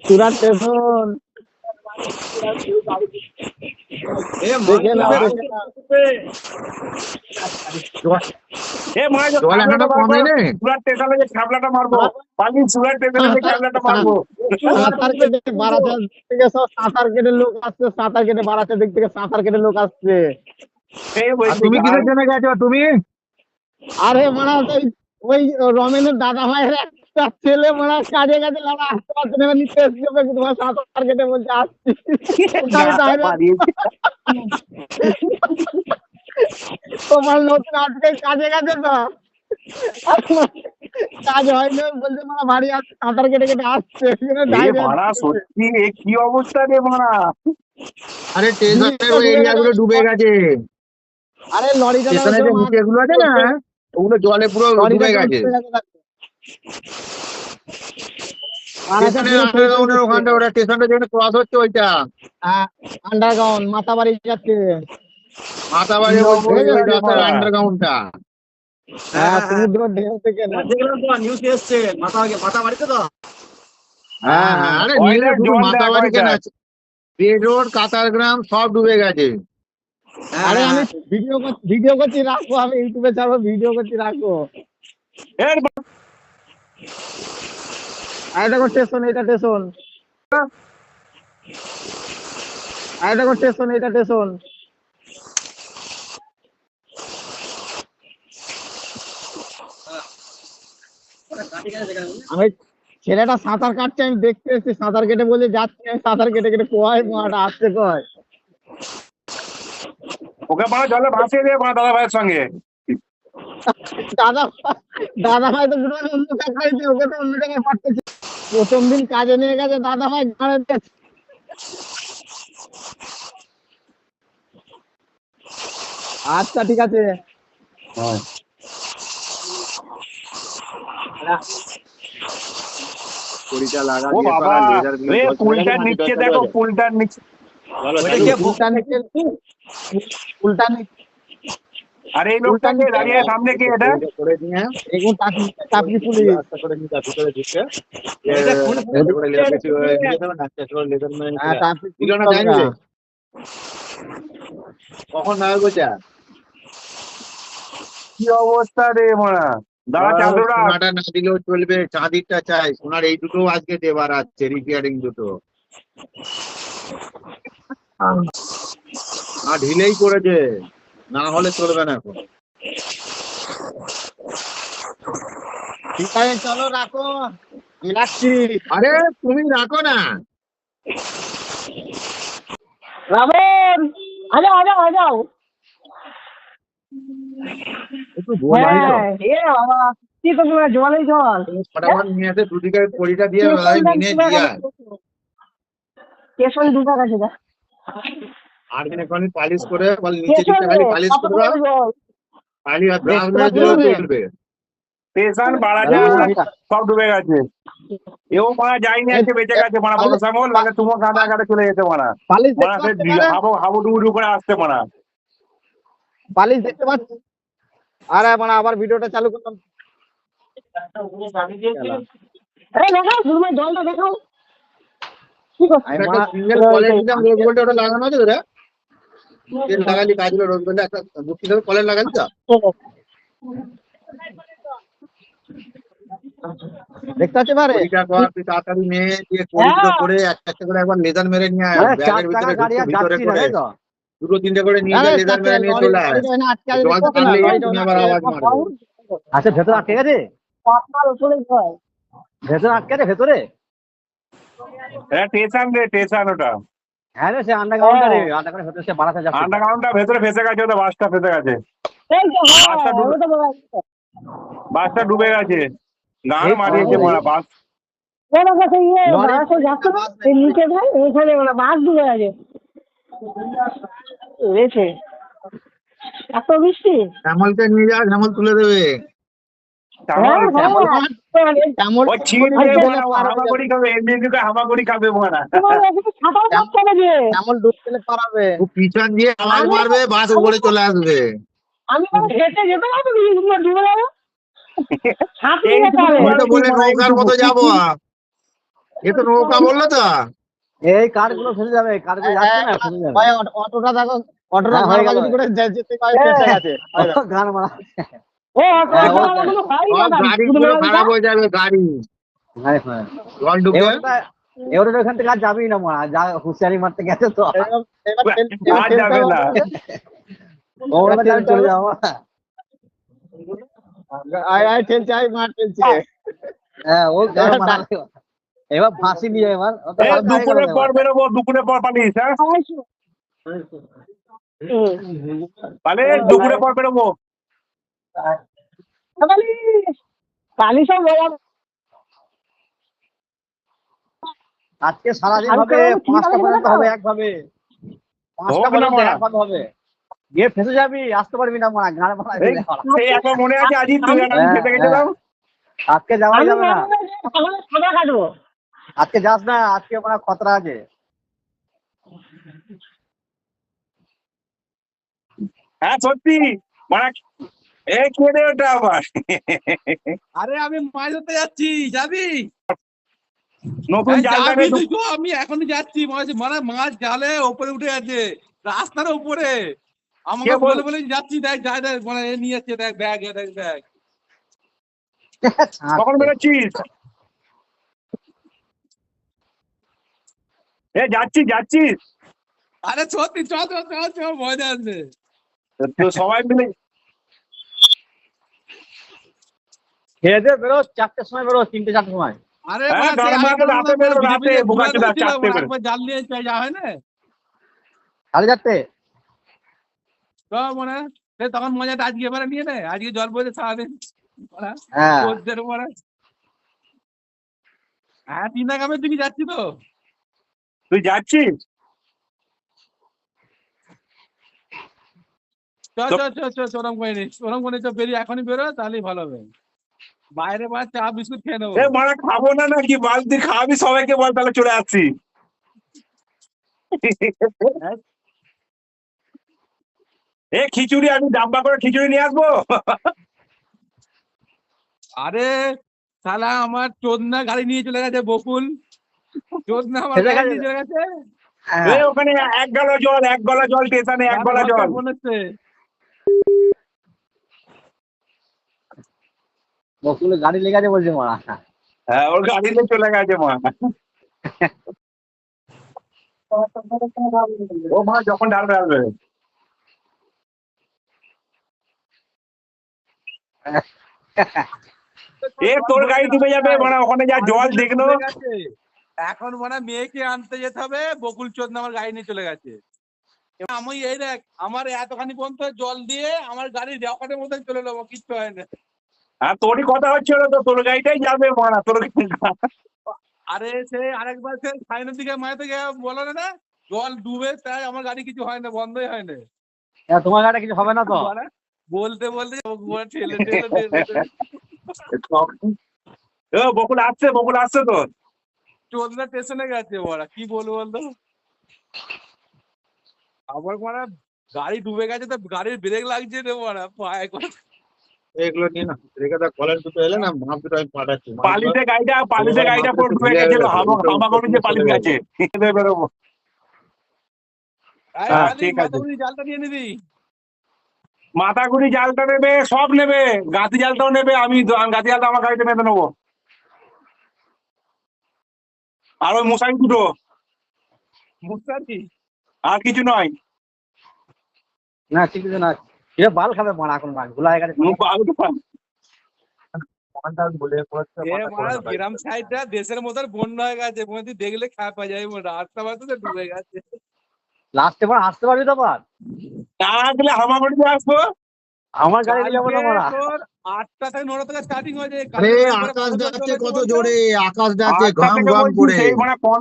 Surat station দেখে নাও দেখে নাও। জল এখনো কমেনি। সুরাট স্টেশনে যে খাবলাটা মারবো, পালি সুরাট স্টেশনে যে খাবলাটা মারবো। সাঁতার কেটে বারাসাত থেকে সব সাঁতার কেটে লোক আসছে, সাঁতার কেটে বারাসাত দিক থেকে সাঁতার কেটে লোক আসছে। আর তুমি কিসের জন্য গেছো তুমি? আরে মারা ওই রমেনের দাদা ভাইয়ের একটা ছেলে মারা কাজে গেছে, লাড়া আসতে পারছে না, নিতে এসেছে তোমার সাঁতার কেটে বলছে আসছি। তোমার নতুন আজকে কাজে গেছে তো কাজ হয়নি, বলছে মারা বাড়ি আসছে, সাঁতার কেটে কেটে আসছে। সত্যি কি অবস্থা রে মারা। আরে স্টেশনের ওই এরিয়া গুলো ডুবে গেছে। আরে লরিটা স্টেশনের যে নিচে গুলো আছে না, ওগুলো জলে পুরো ডুবে গেছে। ওখানটা ওটা স্টেশনটা যেখানে ক্রস হচ্ছে ওইটা আন্ডারগ্রাউন্ড মাতাবাড়ি যাচ্ছে। মাতাবাড়ি আন্ডারগ্রাউন্ডটা। হ্যাঁ সমুদ্র ঢেউ থেকে না। নিউজ এসছে মাতাবাড়িতে তো। হ্যাঁ হ্যাঁ, আরে শুধু মাতাবাড়ি কেন আছে, রেড রোড কাতারগ্রাম সব ডুবে গেছে। আরে আমি ভিডিও করছি, রাখো, আমি ইউটিউবে ছাড়বো, ভিডিও করছি, রাখো। আরে দেখো স্টেশন, এটা স্টেশন। আরে দেখো স্টেশন, এটা স্টেশন। আমি ছেলেটা সাঁতার কাটছে, আমি দেখতে এসেছি, সাঁতার কেটে বলে যাচ্ছি, আমি সাঁতার কেটে কেটে কয় মাটা আসছে কয়। ওকে বড় জলে ভাসিয়ে দিয়ে বড় দাদা ভাইয়ের সঙ্গে। দাদা ভাই তো পুরো অন্য জায়গায়, ওকে তো অন্য জায়গায় পাঠাচ্ছে। প্রথম দিন কাজে নিয়ে গেছে দাদা ভাই, আচ্ছা ঠিক আছে। পুলটা লাগা ও দিয়ে বাবা, পুলটার নিচে দেখো, পুলটার নিচে। উল্টা নিচে। আরে এই লোকটাকে দাঁড়িয়ে সামনে কি এটা? করে নিয়ে এগুলো টাপি পুলিশ। রাস্তা করে নিয়ে ভিতরে ঢুকে কখন না বলছা কি অবস্থা রে মারা। দাদা চাঁদুরা সোনাটা না দিলেও চলবে, চাঁদিরটা চাই। সোনার এই দুটো আজকে দেবার আছে, রিপেয়ারিং দুটো। আর ঢিলেই করেছে, না হলে চলবে না এখন। ঠিক আছে চলো রাখো, রাখছি। আরে তুমি রাখো না, রামেন আজাও আজাও আজাও। একটু বলাই তো। বাবা কি তো তোমার জলেই জল। ফটাফট নিয়ে এসে দুদিকে পরিটা দিয়ে মিনে দিয়া স্টেশন দুটো কাছে দা। আর দিনে খালি পালিশ করে বল, নিচে দিকে খালি পালিশ করবে, খালি আর ব্রাশ ব্রাশ দিলেও চলবে। স্টেশন বাড়াজা সব ডুবে গেছে। এও মারা যায়নি, আজকে বেঁচে গেছে মারা। বড় শ্যামল মানে তুমি কাঁদা কাটে চলে যেতে মারা। পালিশ মারা হাবু ডুবু করে আসতে মারা। পালিশ দেখতে পাচ্ছি। আরে মানে আবার ভিডিওটা চালু করলাম। আরে দেখাও শুরু জলটা দেখাও। কি করছিস? একটা সিঙ্গেল কলের দিলাম, রোজ গোল্ড ওটা লাগানো আছে তোরা? তেল লাগালি কাজ হলো, রোজ গোল্ড একটা বুকি ধরে কলের লাগালি তো? দেখতে পাচ্ছি পারে? পরিটা কর, তুই তাড়াতাড়ি নিয়ে দিয়ে পরিটা করে একটা করে একবার লেজার মেরে নিয়ে আয়, ব্যাগের ভিতরে ভিতরে করে দুটো তিনটে করে নিয়ে যা, লেজার মেরে নিয়ে চলে আয়। জল থাকলেই তুমি আবার আওয়াজ মারবে। আচ্ছা ভেতরে আটকে গেছে, ভেতরে আটকে গেছে ভেতরে। এটা স্টেশন রে, স্টেশন ওটা। হ্যাঁ রে সে আন্ডারগ্রাউন্ডটা রে, আন্ডারগ্রাউন্ড ভেতরে সে বাড়াতে যাচ্ছে। আন্ডারগ্রাউন্ডটা ভেতরে ফেসে গেছে, ওটা বাসটা ফেসে গেছে। বাসটা ডুবে গেছে, গান মারিয়েছে মারা বাস। এত বৃষ্টি শ্যামলকে নিয়ে যা, শ্যামল তুলে দেবে। হামাগুড়ি খাবে, এমনি হামাগুড়ি খাবে মারা। শ্যামল ডুব পেলে পারাবে। পিছন দিয়ে আওয়াজ মারবে, বাস উপরে চলে আসবে। আমি হেঁটে যেতে পারবো, ডুবে যাবো। বলে নৌকার মতো যাবো। এ তো নৌকা বললো তো। এই কার গুলো ফেলে যাবে, কার গুলো যাচ্ছে না ফেলে যাবে। ভাই অটোটা দেখো, অটোটা হ্যাঁ, হয়ে গেল। মারামারি করে যেতে পারে, ফেসে গেছে। গান মারা। সব গাড়িগুলো খারাপ হয়ে যাবে, গাড়ি হ্যাঁ হ্যাঁ, জল ঢুকে। এবারে ওখান থেকে আর যাবেই না মারা, যা হুঁশিয়ারি মারতে গেছে তো। আর যাবে না। ওরা যাবে, চলে যাবো। আয় ঠেলছে, আয় মার ঠেলছে। হ্যাঁ, ও গান মারা। এবার ফাঁসি নিয়ে এবার ও তো হাত ধরে গেল দুপুরের পর এবার। বেরোবো, দুপুরের পর পালিস, হ্যাঁ তাহলে দুপুরের পর বেরোবো। আজকে সারাদিন হবে, 5টা পর্যন্ত হবে একভাবে, 5টা হবে না পর্যন্ত মারা। একভাবে হবে। গিয়ে ফেসে যাবি, আসতে পারবি না মারা, গান মারা এই সেই একবার মনে আছে আজই তুই আর আমি খেতে গেছিলাম। আজকে যাওয়াই যাবে না, আজকে যাস না, আজকে মারা খতরা আছে। হ্যাঁ সত্যি মানে এই খেয়ে দে ওটা আবার। আরে আমি মাছ ধরতে যাচ্ছি, যাবি? নতুন এই জালটা যাবি নিয়ে তুই তো, আমি এখনই যাচ্ছি। মানে মাছ জালে উপরে উঠে আছে, রাস্তার উপরে। আমাকে কে বল- বলে বলে যাচ্ছি, দেখ যা দেখ, মানে এ নিয়ে যাচ্ছে, দেখ ব্যাগ, দেখ ব্যাগ। কখন বেরোচ্ছিস? এ যাচ্ছিস আরে সত্যি, চ চ চ চ, মজা আছে। তো সবাই মিলে। খেয়ে দে বেরো, 4টের সময় বেরো, 3টে 4টের সময়। আরে হ্যাঁ, মানে গান মারাতে রাতে বেরো, রাতে বোকাচোদা, 4টে বেরো। একবার জাল নিয়ে যা হয় না 4:30। তো, মানে সে তখন মজাটা আজকে এবারে নিয়ে নে, আজকে জল বইতে সারাদিন। হ্যাঁ, ওদের উপরে। হ্যাঁ, 3 দিকে যাচ্ছি তো। তুই যাচ্ছিস? ওরম করে চ, বেরিয়ে এখনই বেরো, তাহলেই ভালো হবে। বাইরে চা বিস্কুট খেয়ে নেবো। এ মারা খাবো না নাকি? বালতি খাওয়াবি সবাইকে, বল তাহলে চলে আসছি। এ খিচুড়ি, আমি ডাব্বা করে খিচুড়ি নিয়ে আসবো। আরে শালা, আমার চোদনা গাড়ি নিয়ে চলে গেছে বকুল। চোদনা আমার চলে গাড়ি গেছে? নিয়ে চলে গেছে। এ ওখানে 1 গলা জল স্টেশনে 1 গলা জল। ফোন এসছে। বকুলের গাড়ি লেগে আছে বলছে মারা। হ্যাঁ, ওর গাড়ি নিয়ে চলে গেছে মা। ও মা যখন ঢালবে ঢালবে। এ তোর গাড়ি ডুবে যাবে মানে, ওখানে যা জল দেখলো। ডুবে গেছে। এখন মানে মেয়েকে আনতে যেতে হবে, বকুল চোদনা আমার গাড়ি নিয়ে চলে গেছে। এবার আমি এই দেখ, আমার এতখানি পর্যন্ত জল দিয়ে আমার গাড়ি রকেটের মধ্যে চলে যাবো, কিচ্ছু হয় না। আর তোরই কথা হচ্ছিল তো, তোর গাড়িটাই যাবে মারা, তোর। আরে সে আরেকবার সে সাইনের দিকে মায়ের থেকে বলো না, জল ডুবে তাই আমার গাড়ি কিছু হয় না, বন্ধই হয় না। তোমার গাড়ি কিছু হবে না তো? বলে, বলতে ঠেলে ঠেলে ঠেলে বকুল আসছে তো। চোদনা স্টেশনে গেছে ওরা, কি বলবো বলতো। আবার মানে গাড়ি ডুবে গেছে তো, গাড়ির ব্রেক লাগছে রে ওরা পায়ে করে। এগুলো নিয়ে না রেখে দাও, কলের দুটো এলে না, মাপ দুটো আমি পাঠাচ্ছি। পালিতে গাড়িটা পুরো ডুবে গেছিল, হামাগুড়ি যে পালিত গেছে। বেরোবো। হ্যাঁ, ঠিক আছে। মাথাগুড়ি জালটা নিয়ে নিবি। মাথাগুড়ি জালটা নেবে, সব নেবে, গাঁতি জালটাও নেবে। আমি গাঁতি জালটা আমার গাড়িতে বেঁধে নেবো। আর ওই মশারি দুটো, মুস্তাকি আর কিছু নয়। না ঠিক আছে না, এটা বাল খাবে মারা, এখন মার গুলা হয়ে গেছে। গ্রাম সাইডটা দেশের মতন বন্যা হয়ে গেছে, মনে দেখলে খাপা যায়, রাস্তা বাস্তা ডুবে গেছে। লাস্টে বার আসতে পারবি তো পার? না গেলে হামাগুড়িতে আসবো। আমার গাড়ি নিয়ে যাবো না মারা। 8টা থেকে 9টা থেকে স্টার্টিং হয়েছে। আরে আকাশ যাচ্ছে কত জোরে, আকাশ যাচ্ছে ঘাম ঘাম করে। সেই মানে